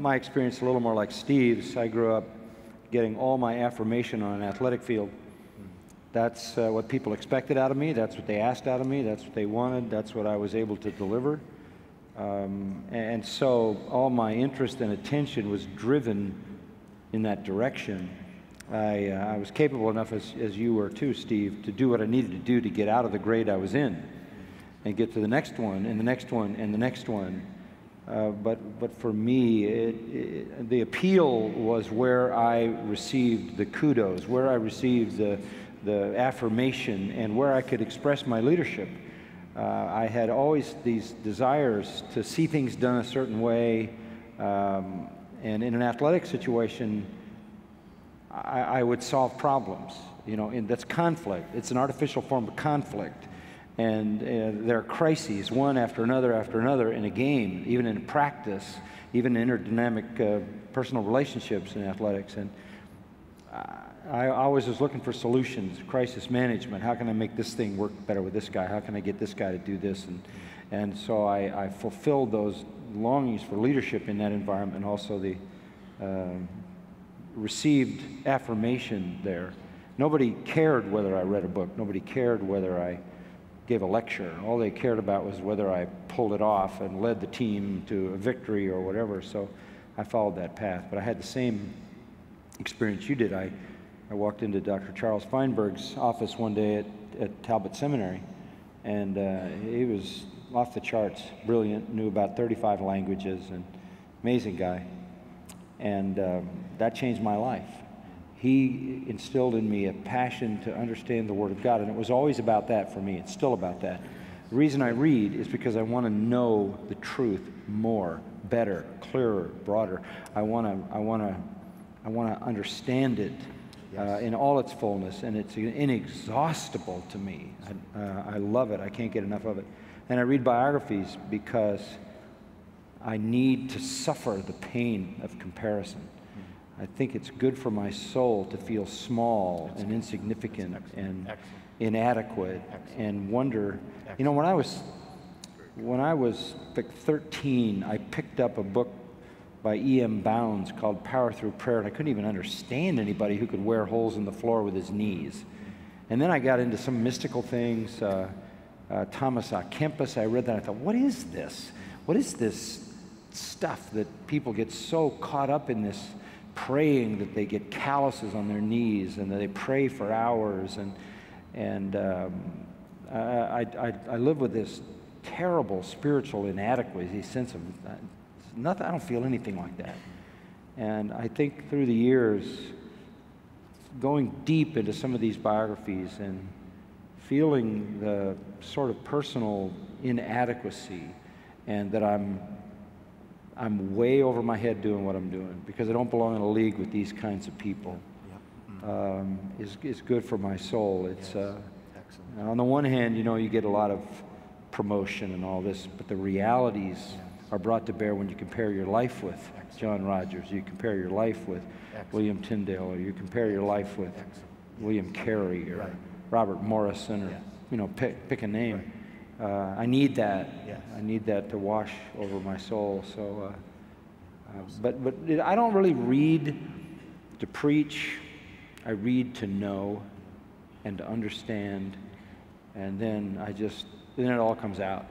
my experience a little more like Steve's. I grew up getting all my affirmation on an athletic field. That's what people expected out of me. That's what they asked out of me. That's what they wanted. That's what I was able to deliver. And so all my interest and attention was driven in that direction. I was capable enough, as you were too, Steve, to do what I needed to do to get out of the grade I was in and get to the next one and the next one and the next one. But for me, the appeal was where I received the kudos, where I received the affirmation, and where I could express my leadership. I had always these desires to see things done a certain way, and in an athletic situation, I would solve problems. You know, and that's conflict. It's an artificial form of conflict. And there are crises, one after another in a game, even in practice, even in interdynamic personal relationships in athletics. And I always was looking for solutions, crisis management. How can I make this thing work better with this guy? How can I get this guy to do this? And so I fulfilled those longings for leadership in that environment, and also the received affirmation there. Nobody cared whether I read a book. Nobody cared whether I gave a lecture. All they cared about was whether I pulled it off and led the team to a victory or whatever. So I followed that path. But I had the same experience you did. I walked into Dr. Charles Feinberg's office one day at Talbot Seminary, and he was off the charts, brilliant, knew about 35 languages, and amazing guy. And that changed my life. He instilled in me a passion to understand the Word of God, and it was always about that for me. It's still about that. The reason I read is because I want to know the truth more, better, clearer, broader. I want to understand it in all its fullness, and it's inexhaustible to me. I love it. I can't get enough of it. And I read biographies because I need to suffer the pain of comparison. I think it's good for my soul to feel small and insignificant and inadequate and wonder. You know, when I was like 13, I picked up a book by E.M. Bounds called Power Through Prayer, and I couldn't even understand anybody who could wear holes in the floor with his knees. And then I got into some mystical things. Thomas A. Kempis, I read that, and I thought, what is this? What is this stuff that people get so caught up in this praying that they get calluses on their knees, and that they pray for hours, and I live with this terrible spiritual inadequacy, sense of nothing. I don't feel anything like that. And I think through the years, going deep into some of these biographies and feeling the sort of personal inadequacy, and that I'm way over my head doing what I'm doing because I don't belong in a league with these kinds of people, is good for my soul. It's on the one hand, you know, you get a lot of promotion and all this, but the realities are brought to bear when you compare your life with John Rogers, you compare your life with William Tyndale, or you compare your life with William Carey or Robert Morrison, or you know, pick a name. I need that. I need that to wash over my soul. So, but I don't really read to preach. I read to know and to understand, and then it all comes out.